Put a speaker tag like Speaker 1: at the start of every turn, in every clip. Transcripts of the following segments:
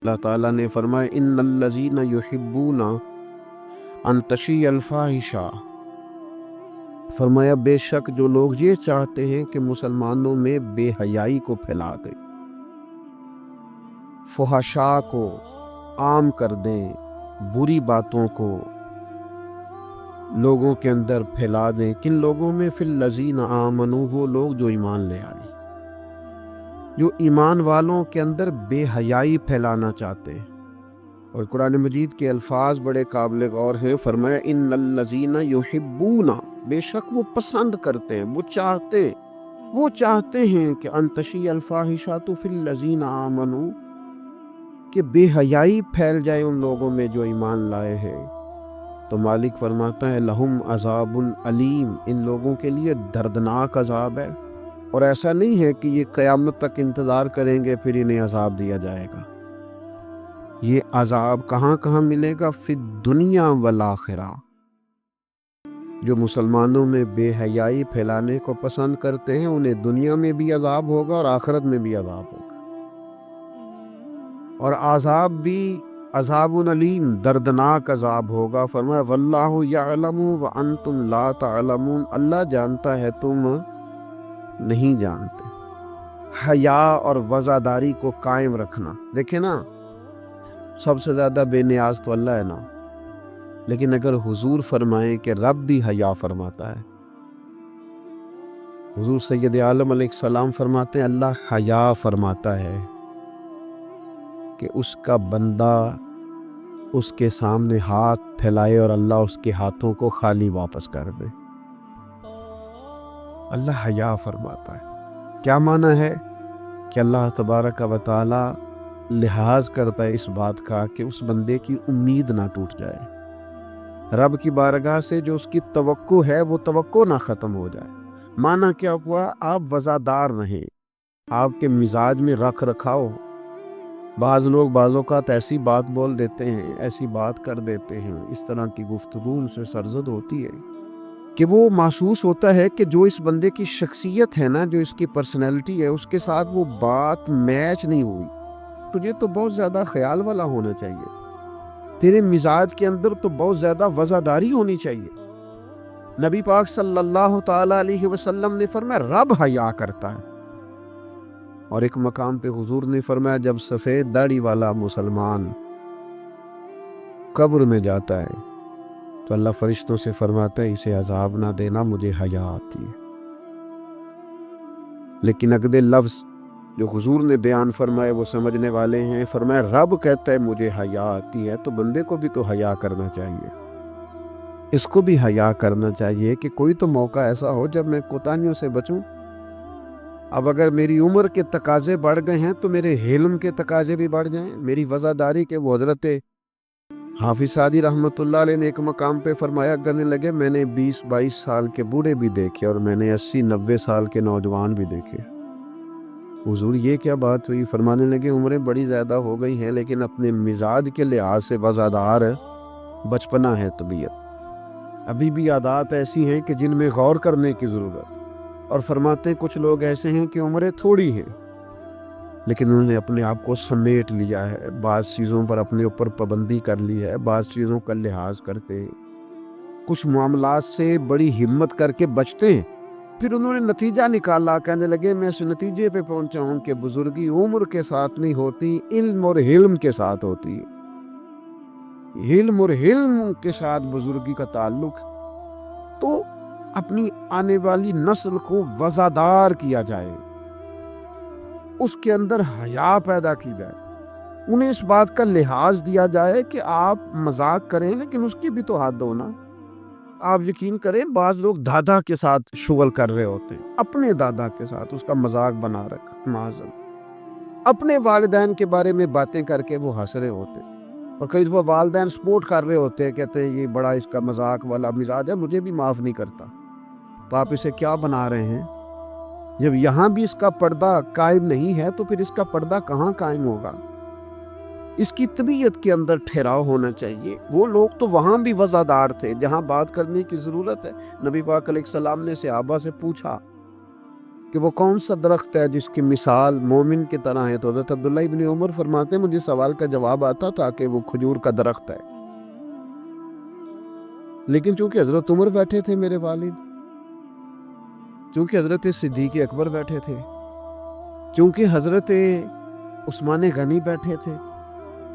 Speaker 1: اللہ تعالیٰ نے فرمایا innallazina yuhibbuna ان تشیع الفاحشہ، فرمایا بے شک جو لوگ یہ چاہتے ہیں کہ مسلمانوں میں بے حیائی کو پھیلا دیں، فحشاء کو عام کر دیں، بری باتوں کو لوگوں کے اندر پھیلا دیں۔ کن لوگوں میں؟ فی الذین آمنوا، وہ لوگ جو ایمان لے آئے، جو ایمان والوں کے اندر بے حیائی پھیلانا چاہتے ہیں۔ اور قرآن مجید کے الفاظ بڑے قابل غور ہیں، فرمایا ان الذین یحبون، بے شک وہ پسند کرتے ہیں، وہ چاہتے ہیں کہ ان تشیع الفاحشۃ فی الذین آمنوا، کہ بے حیائی پھیل جائے ان لوگوں میں جو ایمان لائے ہیں۔ تو مالک فرماتا ہے لہم عذاب علیم، ان لوگوں کے لیے دردناک عذاب ہے، اور ایسا نہیں ہے کہ یہ قیامت تک انتظار کریں گے پھر انہیں عذاب دیا جائے گا۔ یہ عذاب کہاں کہاں ملے گا؟ فی الدنیا والآخرہ۔ جو مسلمانوں میں بے حیائی پھیلانے کو پسند کرتے ہیں انہیں دنیا میں بھی عذاب ہوگا اور آخرت میں بھی عذاب ہوگا، اور عذاب بھی عذاب علیم، دردناک عذاب ہوگا۔ فرمایا واللہ یعلم وانتم لا تعلمون، اللہ جانتا ہے تم نہیں جانتے۔ حیا اور وزاداری کو قائم رکھنا، دیکھیں نا سب سے زیادہ بے نیاز تو اللہ ہے نا، لیکن اگر حضور فرمائیں کہ رب بھی حیا فرماتا ہے، حضور سید عالم علیہ السلام فرماتے ہیں اللہ حیا فرماتا ہے کہ اس کا بندہ اس کے سامنے ہاتھ پھیلائے اور اللہ اس کے ہاتھوں کو خالی واپس کر دے۔ اللہ حیا فرماتا ہے۔ کیا معنی ہے؟ کہ اللہ تبارک و تعالی لحاظ کرتا ہے اس بات کا کہ اس بندے کی امید نہ ٹوٹ جائے، رب کی بارگاہ سے جو اس کی توقع ہے وہ توقع نہ ختم ہو جائے۔ معنی کیا ہوا؟ آپ وزادار رہیں، آپ کے مزاج میں رکھ رکھاؤ۔ بعض لوگ بعض اوقات ایسی بات بول دیتے ہیں، ایسی بات کر دیتے ہیں، اس طرح کی گفتگو ان سے سرزد ہوتی ہے کہ وہ محسوس ہوتا ہے کہ جو اس بندے کی شخصیت ہے نا، جو اس کی پرسنالٹی ہے، اس کے ساتھ وہ بات میچ نہیں ہوئی۔ تجھے تو بہت زیادہ خیال والا ہونا چاہیے، تیرے مزاج کے اندر تو بہت زیادہ وزاداری ہونی چاہیے۔ نبی پاک صلی اللہ تعالی علیہ وسلم نے فرمایا رب حیا کرتا ہے، اور ایک مقام پہ حضور نے فرمایا جب سفید داڑھی والا مسلمان قبر میں جاتا ہے تو اللہ فرشتوں سے فرماتا ہے اسے عذاب نہ دینا، مجھے حیا آتی ہے۔ لیکن اگلے لفظ جو حضور نے بیان فرمائے وہ سمجھنے والے ہیں، فرمایا رب کہتا ہے مجھے حیا آتی ہے، تو بندے کو بھی تو حیا کرنا چاہیے، اس کو بھی حیا کرنا چاہیے کہ کوئی تو موقع ایسا ہو جب میں کوتاہیوں سے بچوں۔ اب اگر میری عمر کے تقاضے بڑھ گئے ہیں تو میرے حلم کے تقاضے بھی بڑھ جائیں، میری وزاداری کے۔ وہ حضرت حافظ سعدی رحمۃ اللہ علیہ نے ایک مقام پہ فرمایا کرنے لگے میں نے 20-22 سال کے بوڑھے بھی دیکھے اور میں نے 80-90 سال کے نوجوان بھی دیکھے۔ حضور یہ کیا بات ہوئی؟ فرمانے لگے عمریں بڑی زیادہ ہو گئی ہیں لیکن اپنے مزاج کے لحاظ سے وزادار بچپنا ہے طبیعت، ابھی بھی عادات ایسی ہیں کہ جن میں غور کرنے کی ضرورت۔ اور فرماتے ہیں کچھ لوگ ایسے ہیں کہ عمریں تھوڑی ہیں لیکن انہوں نے اپنے آپ کو سمیٹ لیا ہے، بعض چیزوں پر اپنے اوپر پابندی کر لی ہے، بعض چیزوں کا لحاظ کرتے ہیں، کچھ معاملات سے بڑی ہمت کر کے بچتے ہیں، پھر انہوں نے نتیجہ نکالا، کہنے لگے میں اس نتیجے پہ پہنچا ہوں کہ بزرگی عمر کے ساتھ نہیں ہوتی، علم اور حلم کے ساتھ ہوتی ہے، علم اور حلم کے ساتھ بزرگی کا تعلق۔ تو اپنی آنے والی نسل کو وزادار کیا جائے، اس کے اندر حیا پیدا کی جائے، انہیں اس بات کا لحاظ دیا جائے کہ آپ مذاق کریں لیکن اس کی بھی تو حد ہو نا۔ آپ یقین کریں بعض لوگ دادا کے ساتھ شغل کر رہے ہوتے ہیں، اپنے دادا کے ساتھ اس کا مذاق بنا رکھا، معاذاللہ اپنے والدین کے بارے میں باتیں کر کے وہ ہنس رہے ہوتے ہیں، اور کئی دفعہ والدین سپورٹ کر رہے ہوتے ہیں، کہتے ہیں یہ بڑا اس کا مذاق والا مزاج ہے، مجھے بھی معاف نہیں کرتا۔ تو آپ اسے کیا بنا رہے ہیں؟ جب یہاں بھی اس کا پردہ قائم نہیں ہے تو پھر اس کا پردہ کہاں قائم ہوگا؟ اس کی طبیعت کے اندر ٹھہراؤ ہونا چاہیے۔ وہ لوگ تو وہاں بھی وزادار تھے جہاں بات کرنے کی ضرورت ہے۔ نبی پاک علیہ السلام نے صحابہ سے پوچھا کہ وہ کون سا درخت ہے جس کی مثال مومن کی طرح ہے، تو حضرت عبداللہ ابن عمر فرماتے ہیں مجھے سوال کا جواب آتا تھا کہ وہ کھجور کا درخت ہے، لیکن چونکہ حضرت عمر بیٹھے تھے میرے والد، چونکہ حضرت صدیق اکبر بیٹھے تھے، چونکہ حضرت عثمان غنی بیٹھے تھے،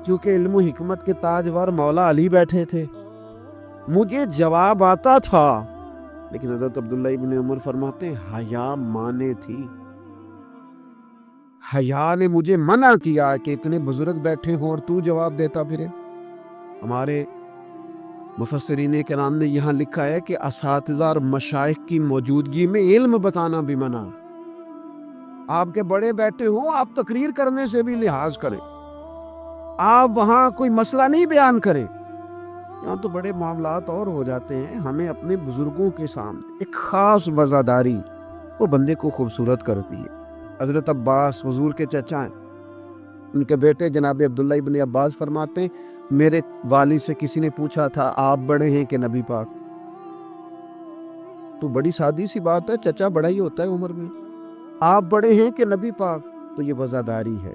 Speaker 1: چونکہ علم و حکمت کے تاجور مولا علی بیٹھے تھے، مجھے جواب آتا تھا، لیکن حضرت عبداللہ ابن عمر فرماتے ہیں حیا مانے تھی، حیا نے مجھے منع کیا کہ اتنے بزرگ بیٹھے ہوں اور تو جواب دیتا پھرے۔ ہمارے مفسرین کرام نے یہاں لکھا ہے کہ اساتذہ اور مشائخ کی موجودگی میں علم بتانا بھی منع ہے۔ آپ کے بڑے بیٹھے ہوں، آپ تقریر کرنے سے بھی لحاظ کریں، آپ وہاں کوئی مسئلہ نہیں بیان کریں، یہاں تو بڑے معاملات اور ہو جاتے ہیں۔ ہمیں اپنے بزرگوں کے سامنے ایک خاص وزاداری وہ بندے کو خوبصورت کرتی ہے۔ حضرت عباس حضور کے چچا ہیں، ان کے بیٹے جناب عبداللہ ابن عباس فرماتے ہیں میرے والد سے کسی نے پوچھا تھا آپ بڑے ہیں کہ نبی پاک؟ تو بڑی سادی سی بات ہے، چچا بڑا ہی ہوتا ہے عمر میں، آپ بڑے ہیں کہ نبی پاک؟ تو یہ وزاداری ہے،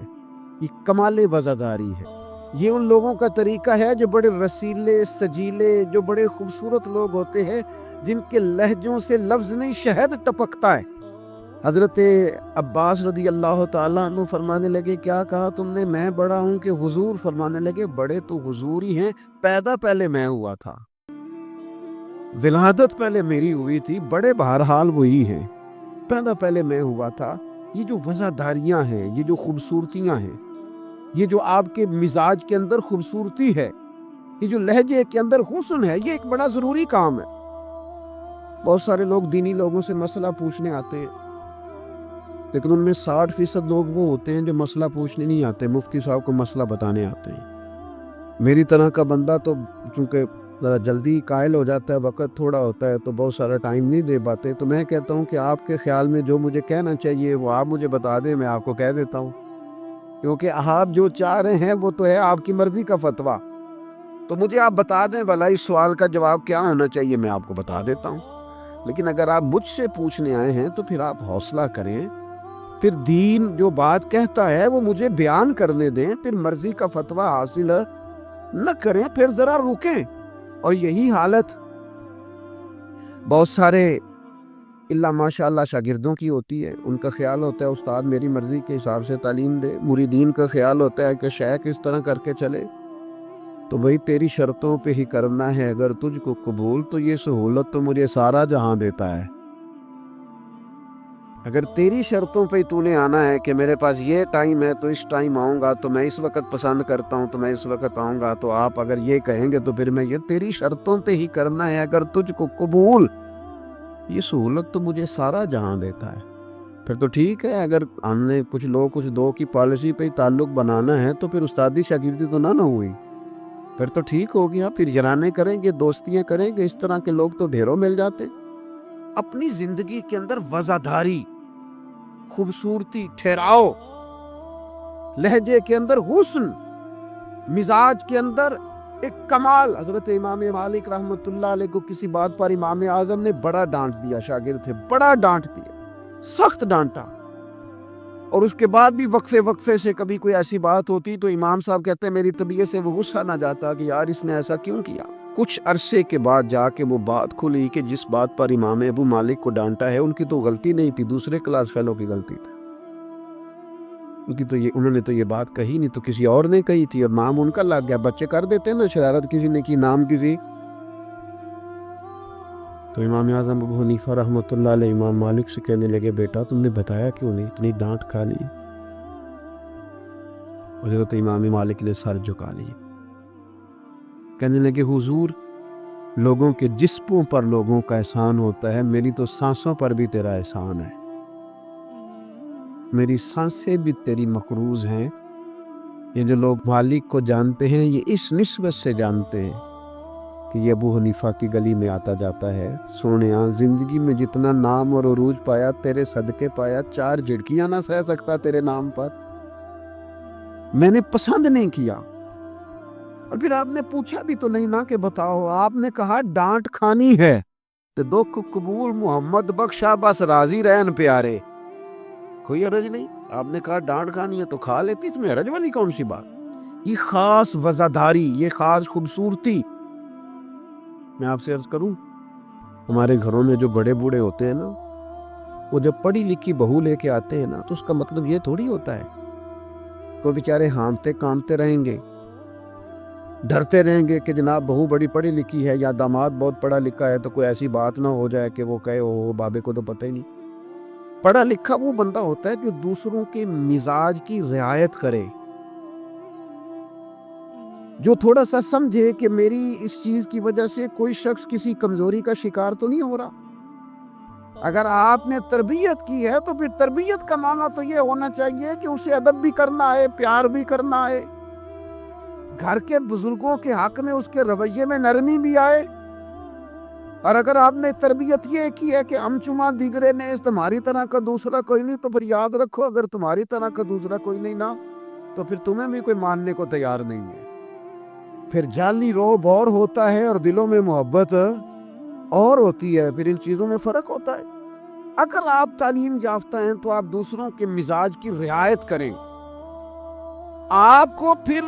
Speaker 1: یہ کمال وزاداری ہے، یہ ان لوگوں کا طریقہ ہے جو بڑے رسیلے سجیلے، جو بڑے خوبصورت لوگ ہوتے ہیں، جن کے لہجوں سے لفظ نہیں شہد ٹپکتا ہے۔ حضرت عباس رضی اللہ تعالیٰ عنہ فرمانے لگے کیا کہا تم نے؟ میں بڑا ہوں کہ حضور؟ فرمانے لگے بڑے تو حضور ہی ہیں، پیدا پہلے میں ہوا تھا، ولادت پہلے میری ہوئی تھی، بڑے بہرحال وہی ہیں، پیدا پہلے میں ہوا تھا۔ یہ جو وزاداریاں ہیں، یہ جو خوبصورتیاں ہیں، یہ جو آپ کے مزاج کے اندر خوبصورتی ہے، یہ جو لہجے کے اندر حسن ہے، یہ ایک بڑا ضروری کام ہے۔ بہت سارے لوگ دینی لوگوں سے مسئلہ پوچھنے آتے ہیں، لیکن ان میں 60% لوگ وہ ہوتے ہیں جو مسئلہ پوچھنے نہیں آتے، مفتی صاحب کو مسئلہ بتانے آتے ہیں۔ میری طرح کا بندہ تو چونکہ ذرا جلدی قائل ہو جاتا ہے، وقت تھوڑا ہوتا ہے تو بہت سارا ٹائم نہیں دے پاتے، تو میں کہتا ہوں کہ آپ کے خیال میں جو مجھے کہنا چاہیے وہ آپ مجھے بتا دیں، میں آپ کو کہہ دیتا ہوں، کیونکہ آپ جو چاہ رہے ہیں وہ تو ہے آپ کی مرضی کا فتویٰ، تو مجھے آپ بتا دیں بھلا اس سوال کا جواب کیا ہونا چاہیے، میں آپ کو بتا دیتا ہوں۔ لیکن اگر آپ مجھ سے پوچھنے آئے ہیں تو پھر آپ حوصلہ کریں، پھر دین جو بات کہتا ہے وہ مجھے بیان کرنے دیں، پھر مرضی کا فتویٰ حاصل نہ کریں، پھر ذرا رکیں۔ اور یہی حالت بہت سارے اللہ ماشاء اللہ شاگردوں کی ہوتی ہے، ان کا خیال ہوتا ہے استاد میری مرضی کے حساب سے تعلیم دے، مریدین کا خیال ہوتا ہے کہ شیخ اس طرح کر کے چلے، تو بھئی تیری شرطوں پہ ہی کرنا ہے، اگر تجھ کو قبول تو یہ سہولت تو مجھے سارا جہاں دیتا ہے، اگر تیری شرطوں پہ تو نے آنا ہے کہ میرے پاس یہ ٹائم ہے تو اس ٹائم آؤں گا، تو میں اس وقت پسند کرتا ہوں تو میں اس وقت آؤں گا، تو آپ اگر یہ کہیں گے تو پھر میں یہ تیری شرطوں پہ ہی کرنا ہے، اگر تجھ کو قبول، یہ سہولت تو مجھے سارا جہاں دیتا ہے، پھر تو ٹھیک ہے۔ اگر ہم نے کچھ لوگ کچھ دو کی پالیسی پہ ہی تعلق بنانا ہے تو پھر استادی شاگردی تو نہ ہوئی، پھر تو ٹھیک ہو گیا، پھر یارانے کریں گے، دوستیاں کریں گے، اس طرح کے لوگ تو ڈھیروں مل جاتے۔ اپنی زندگی کے اندر وزاداری، خوبصورتی، ٹھہراؤ، لہجے کے اندر حسن، مزاج کے اندر ایک کمال۔ حضرت امام مالک رحمۃ اللہ علیہ کو کسی بات پر امام اعظم نے بڑا ڈانٹ دیا، شاگرد تھے، بڑا ڈانٹ دیا، سخت ڈانٹا، اور اس کے بعد بھی وقفے سے کبھی کوئی ایسی بات ہوتی تو امام صاحب کہتے ہیں میری طبیعت سے وہ غصہ نہ جاتا کہ یار اس نے ایسا کیوں کیا۔ کچھ عرصے کے بعد جا کے وہ بات کھلی کہ جس بات پر امام ابو مالک کو ڈانٹا ہے ان کی تو غلطی نہیں تھی، دوسرے کلاس فیلو کی غلطی تھی، انہوں نے تو یہ بات کہی نہیں، تو کسی اور نے کہی تھی اور نام ان کا لگ گیا۔ بچے کر دیتے ہیں نا شرارت، کسی نے کی نام کسی، تو امام اعظم ابو حنیفہ رحمۃ اللہ علیہ امام مالک سے کہنے لگے بیٹا تم نے بتایا کیوں نہیں، اتنی ڈانٹ کھا لی؟ حضرت امام مالک نے سر جھکا لیا، کہنے لگے حضور لوگوں کے جسموں پر لوگوں کا احسان ہوتا ہے، میری تو سانسوں پر بھی تیرا احسان ہے، میری سانسیں بھی تیری مقروض ہیں۔ یہ جو لوگ مالک کو جانتے ہیں یہ اس نسبت سے جانتے ہیں کہ یہ ابو حنیفہ کی گلی میں آتا جاتا ہے، سونیاں زندگی میں جتنا نام اور عروج پایا تیرے صدقے پایا، 4 جھڑکیاں نہ سہ سکتا تیرے نام پر، میں نے پسند نہیں کیا۔ اور پھر آپ نے پوچھا بھی تو نہیں نا کہ بتاؤ، آپ نے کہا ڈانٹ کھانی ہے تو دکھ قبول محمد بخشا بس راضی رہن پیارے، کوئی حرج نہیں، آپ نے کہا ڈانٹ کھانی ہے تو کھا لیتی، اس میں حرج والی کون سی بات؟ یہ خاص وزاداری، یہ خاص خوبصورتی۔ میں آپ سے عرض کروں، ہمارے گھروں میں جو بڑے بوڑھے ہوتے ہیں نا، وہ جب پڑھی لکھی بہو لے کے آتے ہیں نا تو اس کا مطلب یہ تھوڑی ہوتا ہے وہ بیچارے ہانپتے کامتے رہیں گے، ڈرتے رہیں گے کہ جناب بہو بڑی پڑھی لکھی ہے یا داماد بہت پڑھا لکھا ہے تو کوئی ایسی بات نہ ہو جائے کہ وہ کہے او بابے کو تو پتہ ہی نہیں۔ پڑھا لکھا وہ بندہ ہوتا ہے جو دوسروں کے مزاج کی رعایت کرے، جو تھوڑا سا سمجھے کہ میری اس چیز کی وجہ سے کوئی شخص کسی کمزوری کا شکار تو نہیں ہو رہا۔ اگر آپ نے تربیت کی ہے تو پھر تربیت کا معنی تو یہ ہونا چاہیے کہ اسے ادب بھی کرنا ہے، پیار بھی کرنا ہے، گھر کے بزرگوں کے حق میں اس کے رویے میں نرمی بھی آئے۔ اور اگر آپ نے تربیت یہ کی ہے کہ ہم چما دیگرے نے اس تمہاری طرح کا دوسرا کوئی نہیں، تو پھر یاد رکھو اگر تمہاری طرح کا دوسرا کوئی نہیں نا تو پھر تمہیں بھی کوئی ماننے کو تیار نہیں ہے۔ پھر جعلی روب اور ہوتا ہے اور دلوں میں محبت اور ہوتی ہے، پھر ان چیزوں میں فرق ہوتا ہے۔ اگر آپ تعلیم یافتہ ہیں تو آپ دوسروں کے مزاج کی رعایت کریں۔ آپ کو پھر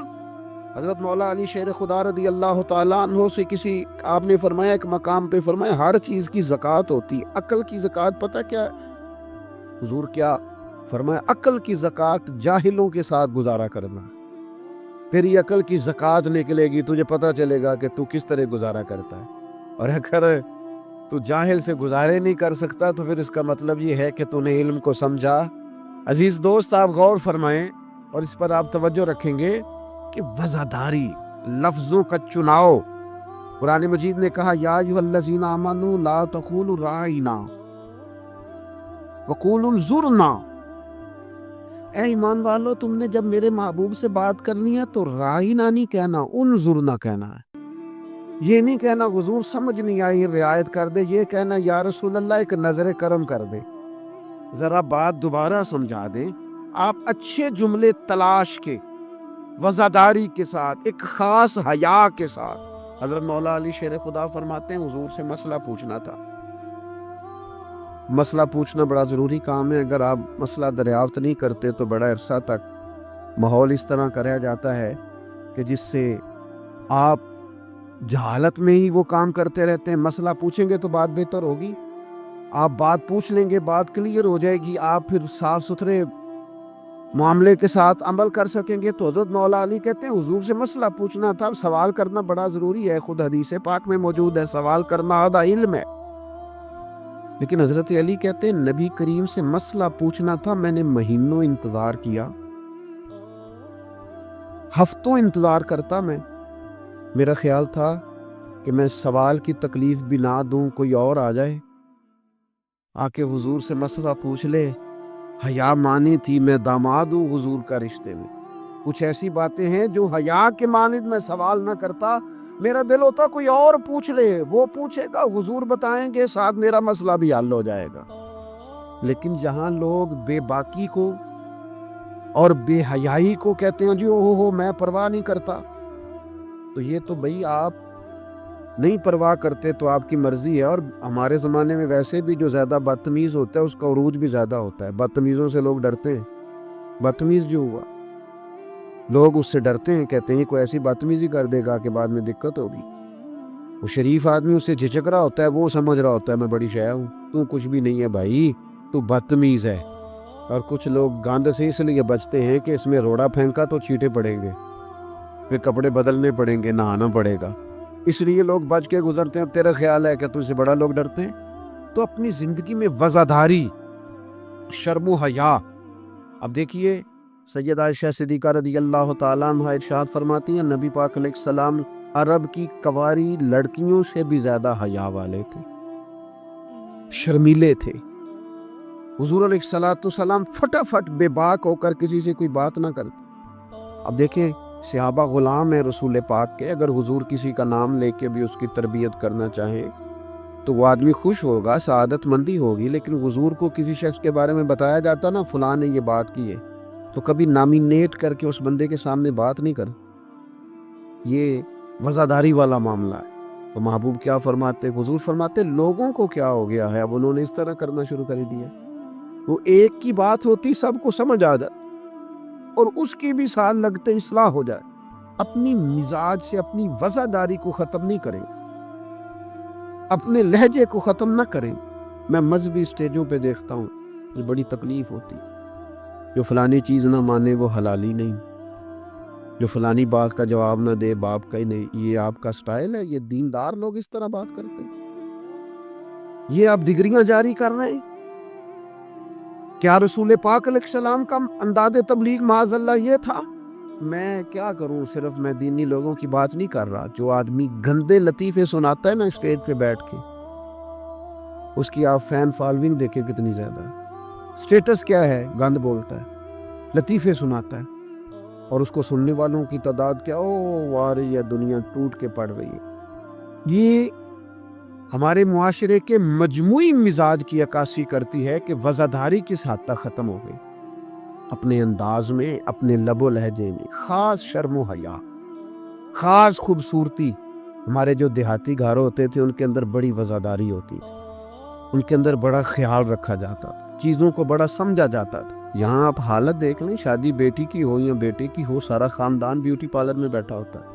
Speaker 1: حضرت مولا علی شیر خدا رضی اللہ تعالیٰ عنہ سے کسی آپ نے فرمایا ایک مقام پہ فرمایا ہر چیز کی زکوٰۃ ہوتی ہے، عقل کی زکوٰۃ پتہ کیا ہے؟ حضور کیا فرمایا؟ عقل کی زکوٰۃ جاہلوں کے ساتھ گزارا کرنا، تیری عقل کی زکوٰۃ نکلے گی، تجھے پتہ چلے گا کہ تو کس طرح گزارا کرتا ہے۔ اور اگر تو جاہل سے گزارے نہیں کر سکتا تو پھر اس کا مطلب یہ ہے کہ تو نے علم کو سمجھا۔ عزیز دوست، آپ غور فرمائیں اور اس پر آپ توجہ رکھیں گے کہ وزاداری، لفظوں کا چناؤ۔ قرآن مجید نے کہا یا ایھا الذین آمنوا لا تقولوا راعینا وقولوا انظرنا، اے ایمان والو تم نے جب میرے محبوب سے بات کرنی ہے تو راعینا نہیں کہنا، انظرنا کہنا ہے۔ یہ نہیں کہنا حضور سمجھ نہیں آئی رعایت کر دے، یہ کہنا یا رسول اللہ ایک نظر کرم کر دے، ذرا بات دوبارہ سمجھا دیں۔ آپ اچھے جملے تلاش کے وزاداری کے ساتھ، ایک خاص حیا کے ساتھ۔ حضرت مولا علی شیر خدا فرماتے ہیں حضور سے مسئلہ پوچھنا تھا۔ مسئلہ پوچھنا بڑا ضروری کام ہے، اگر آپ مسئلہ دریافت نہیں کرتے تو بڑا عرصہ تک ماحول اس طرح کا رہ جاتا ہے کہ جس سے آپ جہالت میں ہی وہ کام کرتے رہتے ہیں۔ مسئلہ پوچھیں گے تو بات بہتر ہوگی، آپ بات پوچھ لیں گے، بات کلیئر ہو جائے گی، آپ پھر صاف ستھرے معاملے کے ساتھ عمل کر سکیں گے۔ تو حضرت مولا علی کہتے ہیں حضور سے مسئلہ پوچھنا تھا، سوال کرنا بڑا ضروری ہے، خود حدیث پاک میں موجود ہے سوال کرنا آدھا علم ہے۔ لیکن حضرت علی کہتے ہیں نبی کریم سے مسئلہ پوچھنا تھا، میں نے مہینوں انتظار کیا، ہفتوں انتظار کرتا میں، میرا خیال تھا کہ میں سوال کی تکلیف بھی نہ دوں، کوئی اور آ جائے آ کے حضور سے مسئلہ پوچھ لے۔ حیا مانی تھی میں داماد ہوں حضور کا رشتے میں، کچھ ایسی باتیں ہیں جو حیا کے مانند میں سوال نہ کرتا، میرا دل ہوتا کوئی اور پوچھ لے، وہ پوچھے گا حضور بتائیں گے، ساتھ میرا مسئلہ بھی حل ہو جائے گا۔ لیکن جہاں لوگ بے باکی کو اور بے حیائی کو کہتے ہیں جی او میں پرواہ نہیں کرتا، تو یہ تو بھئی آپ نہیں پرواہ کرتے تو آپ کی مرضی ہے۔ اور ہمارے زمانے میں ویسے بھی جو زیادہ بدتمیز ہوتا ہے اس کا عروج بھی زیادہ ہوتا ہے، بدتمیزوں سے لوگ ڈرتے ہیں۔ بدتمیز جو ہوا لوگ اس سے ڈرتے ہیں، کہتے ہیں کوئی ایسی بدتمیزی کر دے گا کہ بعد میں دقت ہوگی۔ وہ شریف آدمی اس سے جھجک رہا ہوتا ہے، وہ سمجھ رہا ہوتا ہے میں بڑی شے ہوں، تو کچھ بھی نہیں ہے بھائی، تو بدتمیز ہے۔ اور کچھ لوگ گاند سے اس لیے بچتے ہیں کہ اس میں روڑا پھینکا تو چیٹے پڑیں گے، پھر کپڑے بدلنے پڑیں گے، نہانا پڑے گا، اس لیے لوگ بچ کے گزرتے ہیں۔ تیرا خیال ہے کہ تجھ سے بڑا لوگ ڈرتے ہیں؟ تو اپنی زندگی میں وزاداری، شرم و حیا۔ اب دیکھیے سیدہ عائشہ صدیقہ رضی اللہ تعالیٰ عنہ ارشاد فرماتی ہیں نبی پاک علیہ السلام عرب کی کنواری لڑکیوں سے بھی زیادہ حیا والے تھے، شرمیلے تھے۔ حضور علیہ السلام فٹافٹ بے باک ہو کر کسی سے کوئی بات نہ کرتے۔ اب دیکھیں صحابہ غلام ہیں رسول پاک کے، اگر حضور کسی کا نام لے کے بھی اس کی تربیت کرنا چاہیں تو وہ آدمی خوش ہوگا، سعادت مندی ہوگی، لیکن حضور کو کسی شخص کے بارے میں بتایا جاتا نا فلاں نے یہ بات کی ہے تو کبھی نامینیٹ کر کے اس بندے کے سامنے بات نہیں کر، یہ وزاداری والا معاملہ ہے۔ تو محبوب کیا فرماتے؟ حضور فرماتے لوگوں کو کیا ہو گیا ہے اب انہوں نے اس طرح کرنا شروع کر دیا، وہ ایک کی بات ہوتی سب کو سمجھ آ جاتی اور اس کی بھی سال لگتے اصلاح ہو جائے. اپنی مزاج سے اپنی وزاداری کو ختم نہیں کریں, اپنے لہجے کو ختم نہ کریں. میں مذہبی اسٹیجوں پہ دیکھتا ہوں یہ بڑی تکلیف ہوتی, جو فلانی چیز نہ مانے وہ حلالی نہیں, جو فلانی بات کا جواب نہ دے باپ کا ہی نہیں. یہ آپ کا سٹائل ہے؟ یہ دیندار لوگ اس طرح بات کرتے ہیں؟ یہ آپ ڈگریاں جاری کر رہے ہیں؟ کیا رسول پاک علیہ السلام کا انداز تبلیغ معاذ اللہ یہ تھا؟ میں کیا کروں, صرف میں دینی لوگوں کی بات نہیں کر رہا. جو آدمی گندے لطیفے سناتا ہے نا اسٹیج پہ بیٹھ کے, اس کی آپ فین فالوئنگ دیکھیں کتنی زیادہ ہے. سٹیٹس کیا ہے؟ گند بولتا ہے, لطیفے سناتا ہے, اور اس کو سننے والوں کی تعداد کیا, او وارے یہ دنیا ٹوٹ کے پڑ رہی ہے. یہ ہمارے معاشرے کے مجموعی مزاج کی عکاسی کرتی ہے کہ وزاداری کس حد تک ختم ہو گئی. اپنے انداز میں, اپنے لب و لہجے میں خاص شرم و حیا, خاص خوبصورتی. ہمارے جو دیہاتی گھر ہوتے تھے ان کے اندر بڑی وزاداری ہوتی تھی, ان کے اندر بڑا خیال رکھا جاتا تھا, چیزوں کو بڑا سمجھا جاتا تھا. یہاں آپ حالت دیکھ لیں, شادی بیٹی کی ہو یا بیٹے کی ہو, سارا خاندان بیوٹی پارلر میں بیٹھا ہوتا ہے.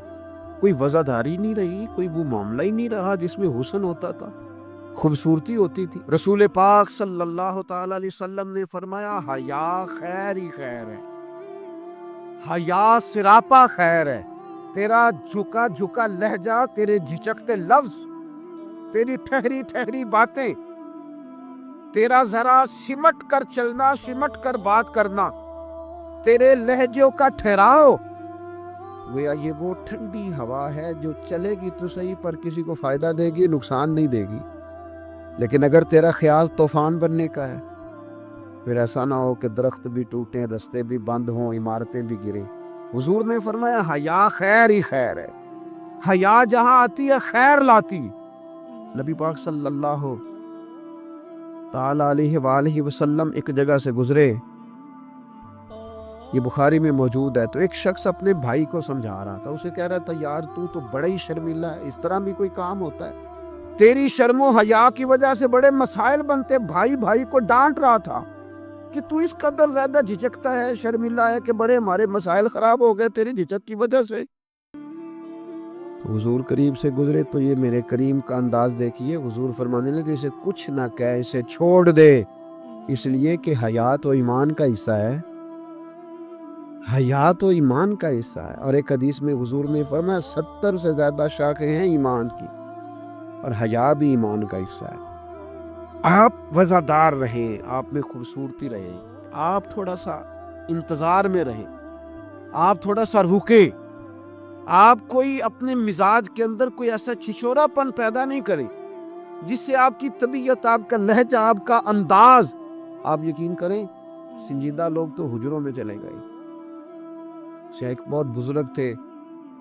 Speaker 1: کوئی وزاداری نہیں رہی, کوئی وہ معاملہ ہی نہیں رہا جس میں حسن ہوتا تھا, خوبصورتی ہوتی تھی. رسول پاک صلی اللہ تعالی علیہ وسلم نے فرمایا حیا خیر ہی خیر ہے, حیا سراپا خیر ہے. تیرا جھکا جھکا لہجہ, تیرے جھچکتے لفظ, تیری ٹھہری ٹھہری باتیں, تیرا ذرا سمٹ کر چلنا, سمٹ کر بات کرنا, تیرے لہجوں کا ٹھہراؤ, یہ وہ ٹھنڈی ہوا ہے جو چلے گی تو صحیح پر کسی کو فائدہ دے گی, نقصان نہیں دے گی. لیکن اگر تیرا خیال طوفان بننے کا ہے, پھر ایسا نہ ہو کہ درخت بھی ٹوٹیں, رستے بھی بند ہوں, عمارتیں بھی گریں. حضور نے فرمایا حیا خیر ہی خیر ہے, حیا جہاں آتی ہے خیر لاتی. نبی پاک صلی اللہ تعالی علیہ وآلہ وسلم ایک جگہ سے گزرے, یہ بخاری میں موجود ہے, تو ایک شخص اپنے بھائی کو سمجھا رہا تھا. اسے کہہ رہا تھا یار تو بڑا ہی شرمیلا ہے, اس طرح بھی کوئی کام ہوتا ہے؟ تیری شرم و حیا کی وجہ سے بڑے مسائل بنتے. بھائی کو ڈانٹ رہا تھا کہ تو اس قدر زیادہ جھجکتا ہے, شرمیلا ہے کہ بڑے ہمارے مسائل خراب ہو گئے تیری جھجک کی وجہ سے. حضور قریب سے گزرے تو یہ میرے کریم کا انداز دیکھیے. حضور فرمانے لگے اسے کچھ نہ کہے, اسے چھوڑ دے, اس لیے کہ حیا تو ایمان کا حصہ ہے, حیا تو ایمان کا حصہ ہے. اور ایک حدیث میں حضور نے فرمایا 70 سے زیادہ شاخیں ہیں ایمان کی, اور حیا بھی ایمان کا حصہ ہے. آپ وزادار رہیں, آپ میں خوبصورتی رہے, آپ تھوڑا سا انتظار میں رہیں, آپ تھوڑا سا رکیں, آپ کوئی اپنے مزاج کے اندر کوئی ایسا چھچورا پن پیدا نہیں کریں جس سے آپ کی طبیعت, آپ کا لہجہ, آپ کا انداز, آپ یقین کریں سنجیدہ لوگ تو حجروں میں چلے گئے. شیخ بہت بزرگ تھے,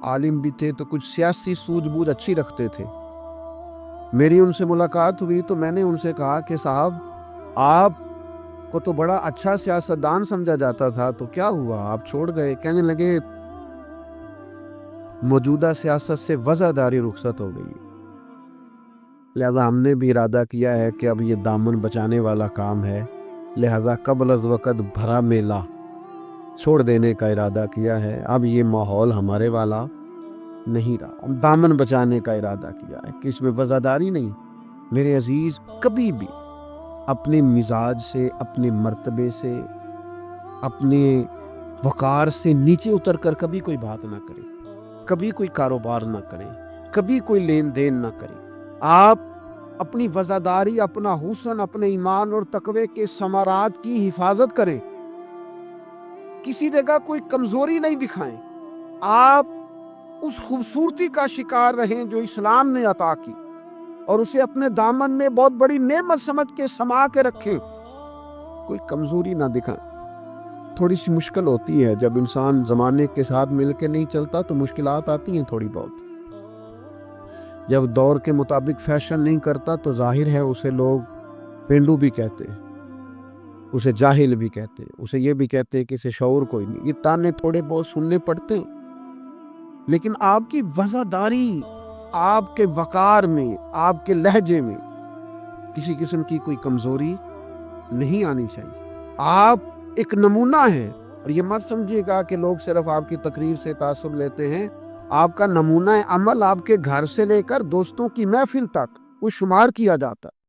Speaker 1: عالم بھی تھے, تو کچھ سیاسی سوجھ بوجھ اچھی رکھتے تھے. میری ان سے ملاقات ہوئی تو میں نے ان سے کہا کہ صاحب آپ کو تو بڑا اچھا سیاستدان سمجھا جاتا تھا, تو کیا ہوا آپ چھوڑ گئے؟ کہنے لگے موجودہ سیاست سے وزاداری رخصت ہو گئی, لہذا ہم نے بھی ارادہ کیا ہے کہ اب یہ دامن بچانے والا کام ہے, لہذا قبل از وقت بھرا میلہ چھوڑ دینے کا ارادہ کیا ہے. اب یہ ماحول ہمارے والا نہیں رہا, دامن بچانے کا ارادہ کیا ہے کہ اس میں وزاداری نہیں. میرے عزیز, کبھی بھی اپنے مزاج سے, اپنے مرتبے سے, اپنے وقار سے نیچے اتر کر کبھی کوئی بات نہ کریں, کبھی کوئی کاروبار نہ کریں, کبھی کوئی لین دین نہ کریں. آپ اپنی وزاداری, اپنا حسن, اپنے ایمان اور تقوی کے ثمرات کی حفاظت کریں, کسی جگہ کوئی کمزوری نہیں دکھائیں. آپ اس خوبصورتی کا شکار رہیں جو اسلام نے عطا کی, اور اسے اپنے دامن میں بہت بڑی نعمت سمجھ کے سما کے رکھیں, کوئی کمزوری نہ دکھائیں. تھوڑی سی مشکل ہوتی ہے جب انسان زمانے کے ساتھ مل کے نہیں چلتا, تو مشکلات آتی ہیں تھوڑی بہت. جب دور کے مطابق فیشن نہیں کرتا تو ظاہر ہے اسے لوگ پینڈو بھی کہتے ہیں, اسے جاہل بھی کہتے ہیں, اسے یہ بھی کہتے ہیں کہ اسے شعور کوئی نہیں. یہ تانے تھوڑے بہت سننے پڑتے ہیں, لیکن آپ کی وزاداری, آپ کے وقار میں, آپ کے لہجے میں کسی قسم کی کوئی کمزوری نہیں آنی چاہیے۔ آپ ایک نمونہ ہیں، اور یہ مت سمجھیے گا کہ لوگ صرف آپ کی تقریر سے تاثر لیتے ہیں۔ آپ کا نمونہ عمل آپ کے گھر سے لے کر دوستوں کی محفل تک وہ شمار کیا جاتا ہے۔